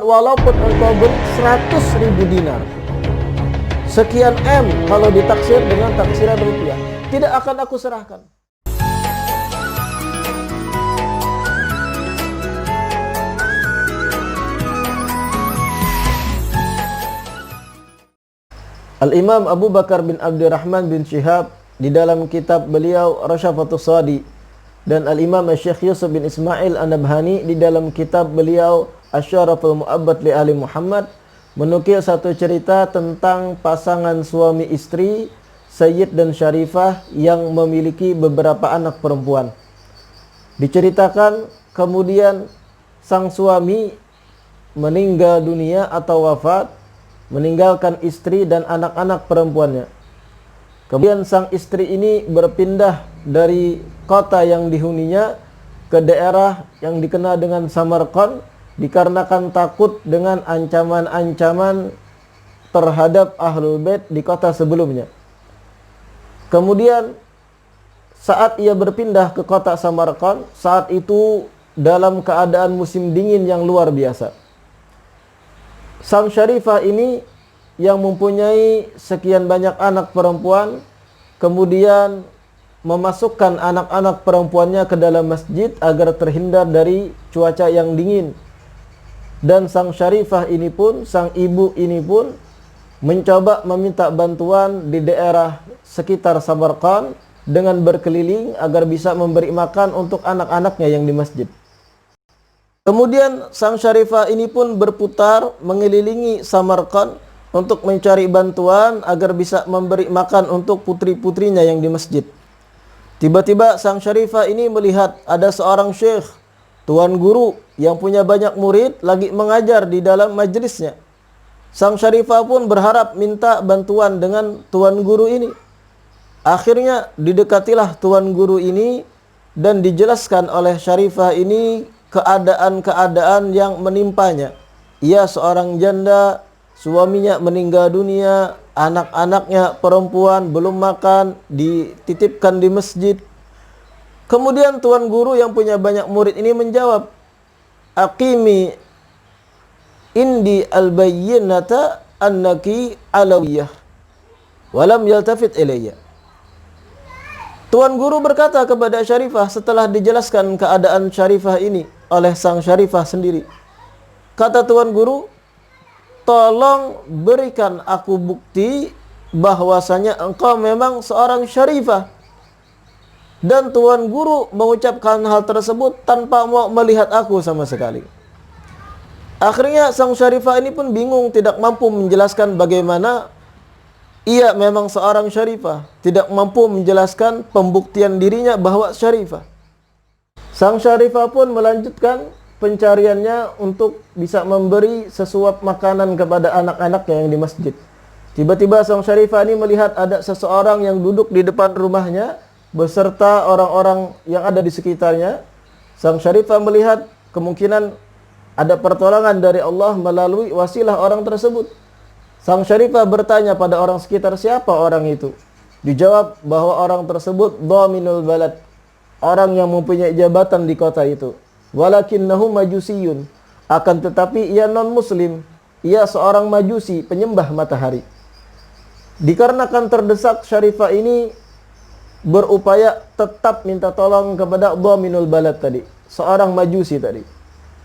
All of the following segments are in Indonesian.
Walaupun engkau beri 100.000 dinar, sekian M kalau ditaksir dengan taksiran rupiah, tidak akan aku serahkan. Al-Imam Abu Bakar bin Abdurrahman bin Syihab di dalam kitab beliau Rasyafatus Sadi, dan Al-Imam Syekh Yusuf bin Ismail An-Nabhani di dalam kitab beliau Asyaraful Mu'abbad li Ali Muhammad menukil satu cerita tentang pasangan suami istri Sayyid dan Syarifah yang memiliki beberapa anak perempuan. Diceritakan kemudian sang suami meninggal dunia atau wafat, meninggalkan istri dan anak-anak perempuannya. Kemudian sang istri ini berpindah dari kota yang dihuninya ke daerah yang dikenal dengan Samarkand, dikarenakan takut dengan ancaman-ancaman terhadap Ahlul Bait di kota sebelumnya. Kemudian saat ia berpindah ke kota Samarkand, saat itu dalam keadaan musim dingin yang luar biasa. Sang Syarifah ini yang mempunyai sekian banyak anak perempuan, kemudian memasukkan anak-anak perempuannya ke dalam masjid agar terhindar dari cuaca yang dingin. Dan sang Syarifah ini pun, sang ibu ini pun mencoba meminta bantuan di daerah sekitar Samarkand dengan berkeliling agar bisa memberi makan untuk anak-anaknya yang di masjid. Kemudian sang Syarifah ini pun berputar mengelilingi Samarkand untuk mencari bantuan agar bisa memberi makan untuk putri-putrinya yang di masjid. Tiba-tiba sang Syarifah ini melihat ada seorang syekh, tuan guru yang punya banyak murid lagi mengajar di dalam majelisnya. Sang Syarifah pun berharap minta bantuan dengan tuan guru ini. Akhirnya didekatilah tuan guru ini dan dijelaskan oleh Syarifah ini keadaan-keadaan yang menimpanya. Ia seorang janda, suaminya meninggal dunia, anak-anaknya perempuan belum makan, dititipkan di masjid. Kemudian tuan guru yang punya banyak murid ini menjawab, "Aqimi indi al-bayyinata annaki alawiyah walam yaltafit ilayya." Tuan guru berkata kepada Syarifah setelah dijelaskan keadaan Syarifah ini oleh sang Syarifah sendiri. Kata tuan guru, "Tolong berikan aku bukti bahwasanya engkau memang seorang Syarifah." Dan tuan guru mengucapkan hal tersebut tanpa mau melihat aku sama sekali. Akhirnya sang Syarifah ini pun bingung, tidak mampu menjelaskan bagaimana ia memang seorang Syarifah, tidak mampu menjelaskan pembuktian dirinya bahwa Syarifah. Sang Syarifah pun melanjutkan pencariannya untuk bisa memberi sesuap makanan kepada anak-anaknya yang di masjid. Tiba-tiba sang Syarifah ini melihat ada seseorang yang duduk di depan rumahnya beserta orang-orang yang ada di sekitarnya. Sang Syarifah melihat kemungkinan ada pertolongan dari Allah melalui wasilah orang tersebut. Sang Syarifah bertanya pada orang sekitar, siapa orang itu? Dijawab bahwa orang tersebut dhaminul balad, orang yang mempunyai jabatan di kota itu. Walakinnahu majusiyun, akan tetapi ia non muslim, ia seorang majusi, penyembah matahari. Dikarenakan terdesak, Syarifah ini berupaya tetap minta tolong kepada dhaminul balad tadi, seorang majusi tadi.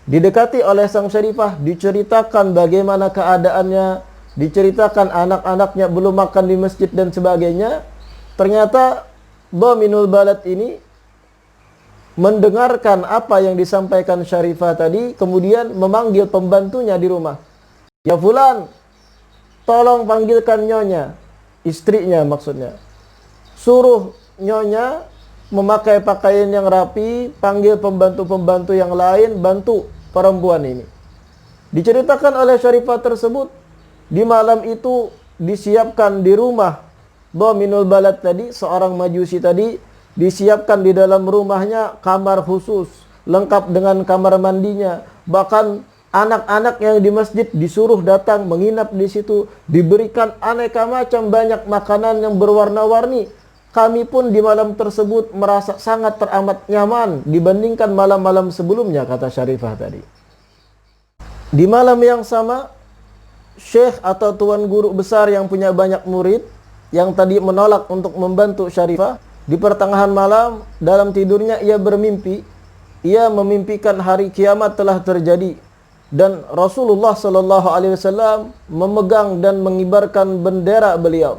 Didekati oleh sang Syarifah, diceritakan bagaimana keadaannya, diceritakan anak-anaknya belum makan di masjid dan sebagainya. Ternyata dhaminul balad ini mendengarkan apa yang disampaikan Syarifah tadi, kemudian memanggil pembantunya di rumah. "Ya fulan, tolong panggilkan nyonya," istrinya maksudnya. "Suruh nyonya memakai pakaian yang rapi, panggil pembantu-pembantu yang lain, bantu perempuan ini." Diceritakan oleh Syarifah tersebut, di malam itu disiapkan di rumah dhaminul balad tadi, seorang majusi tadi, disiapkan di dalam rumahnya kamar khusus, lengkap dengan kamar mandinya. Bahkan anak-anak yang di masjid disuruh datang menginap di situ, diberikan aneka macam banyak makanan yang berwarna-warni. Kami pun di malam tersebut merasa sangat teramat nyaman dibandingkan malam-malam sebelumnya, kata Syarifah tadi. Di malam yang sama, syekh atau tuan guru besar yang punya banyak murid, yang tadi menolak untuk membantu Syarifah, di pertengahan malam dalam tidurnya ia bermimpi. Ia memimpikan hari kiamat telah terjadi dan Rasulullah sallallahu alaihi wasallam memegang dan mengibarkan bendera beliau.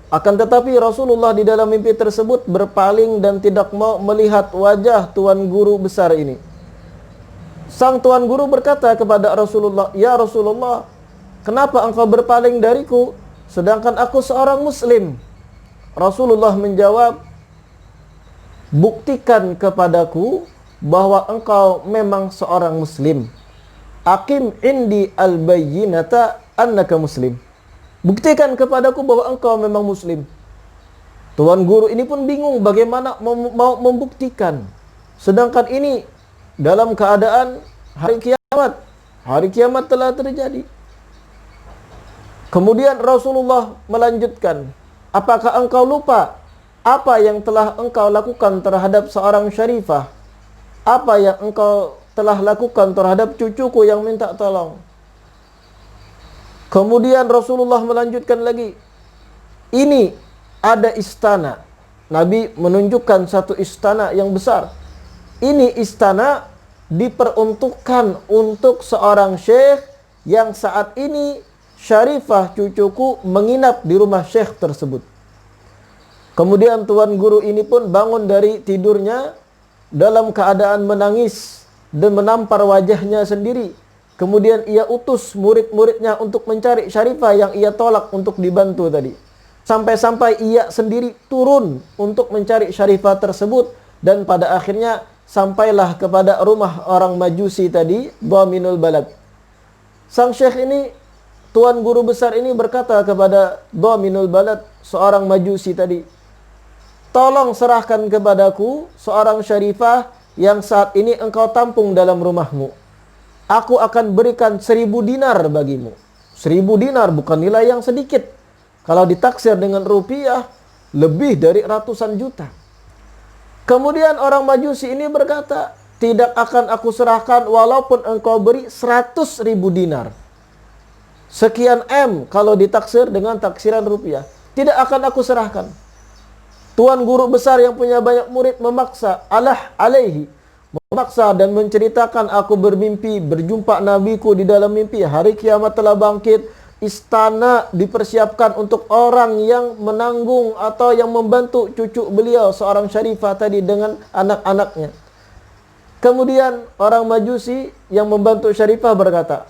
Akan tetapi Rasulullah di dalam mimpi tersebut berpaling dan tidak mau melihat wajah tuan guru besar ini. Sang tuan guru berkata kepada Rasulullah, "Ya Rasulullah, kenapa engkau berpaling dariku sedangkan aku seorang muslim?" Rasulullah menjawab, "Buktikan kepadaku bahwa engkau memang seorang muslim. Aqim indi al-bayyinata annaka muslim." Buktikan kepadaku bahwa engkau memang muslim. Tuan guru ini pun bingung bagaimana mau membuktikan. Sedangkan ini dalam keadaan hari kiamat. Hari kiamat telah terjadi. Kemudian Rasulullah melanjutkan, "Apakah engkau lupa apa yang telah engkau lakukan terhadap seorang Syarifah? Apa yang engkau telah lakukan terhadap cucuku yang minta tolong?" Kemudian Rasulullah melanjutkan lagi, "Ini ada istana." Nabi menunjukkan satu istana yang besar. Ini istana diperuntukkan untuk seorang syekh yang saat ini Syarifah cucuku menginap di rumah syekh tersebut. Kemudian tuan guru ini pun bangun dari tidurnya dalam keadaan menangis dan menampar wajahnya sendiri. Kemudian ia utus murid-muridnya untuk mencari Syarifah yang ia tolak untuk dibantu tadi. Sampai-sampai ia sendiri turun untuk mencari Syarifah tersebut dan pada akhirnya sampailah kepada rumah orang Majusi tadi, Dhaminul Balad. Sang syekh ini, tuan guru besar ini berkata kepada Dhaminul Balad, seorang Majusi tadi, "Tolong serahkan kepadaku seorang Syarifah yang saat ini engkau tampung dalam rumahmu. Aku akan berikan 1.000 dinar bagimu." 1.000 dinar bukan nilai yang sedikit. Kalau ditaksir dengan rupiah, lebih dari ratusan juta. Kemudian orang Majusi ini berkata, "Tidak akan aku serahkan walaupun engkau beri 100.000 dinar. Sekian M kalau ditaksir dengan taksiran rupiah. Tidak akan aku serahkan." Tuan guru besar yang punya banyak murid memaksa, memaksa dan menceritakan, "Aku bermimpi berjumpa nabiku di dalam mimpi. Hari kiamat telah bangkit. Istana dipersiapkan untuk orang yang menanggung atau yang membantu cucu beliau, seorang Syarifah tadi dengan anak-anaknya." Kemudian orang Majusi yang membantu Syarifah berkata,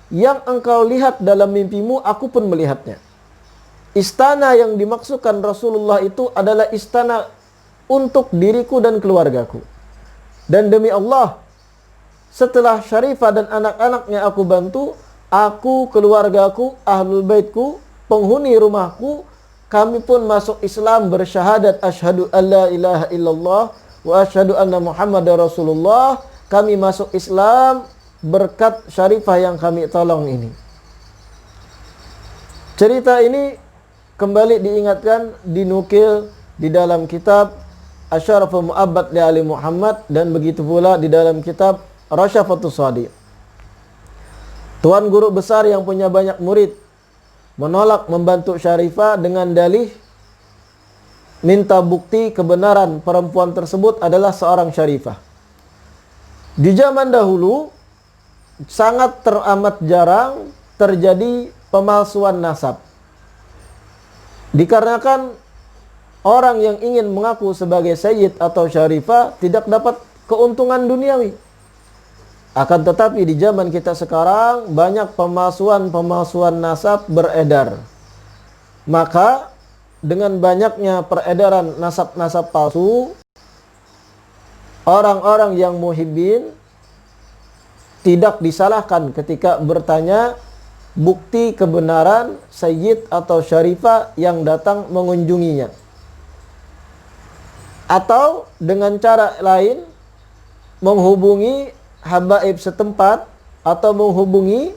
"Yang engkau lihat dalam mimpimu, aku pun melihatnya. Istana yang dimaksudkan Rasulullah itu adalah istana untuk diriku dan keluargaku. Dan demi Allah, setelah Syarifah dan anak-anaknya aku bantu, aku, keluargaku, ahlul baitku, penghuni rumahku, kami pun masuk Islam bersyahadat asyhadu alla ilaha illallah wa asyhadu anna Muhammadar Rasulullah." Kami masuk Islam berkat Syarifah yang kami tolong ini. Cerita ini kembali diingatkan, dinukil di dalam kitab Asyaraful Mu'abbad li Ali Muhammad dan begitu pula di dalam kitab Rasyafatus Shadiq. Tuan guru besar yang punya banyak murid menolak membantu Syarifah dengan dalih minta bukti kebenaran perempuan tersebut adalah seorang Syarifah. Di zaman dahulu sangat teramat jarang terjadi pemalsuan nasab. Dikarenakan orang yang ingin mengaku sebagai sayyid atau Syarifah tidak dapat keuntungan duniawi. Akan tetapi di zaman kita sekarang banyak pemalsuan nasab beredar. Maka dengan banyaknya peredaran nasab-nasab palsu, orang-orang yang muhibbin tidak disalahkan ketika bertanya bukti kebenaran sayyid atau Syarifah yang datang mengunjunginya. Atau dengan cara lain menghubungi habaib setempat atau menghubungi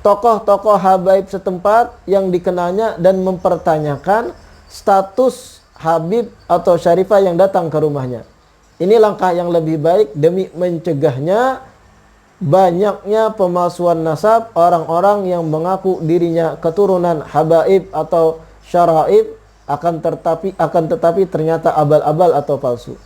tokoh-tokoh habaib setempat yang dikenalnya dan mempertanyakan status habib atau Syarifah yang datang ke rumahnya. Ini langkah yang lebih baik demi mencegahnya banyaknya pemalsuan nasab orang-orang yang mengaku dirinya keturunan habaib atau syaraib akan tetapi ternyata abal-abal atau palsu.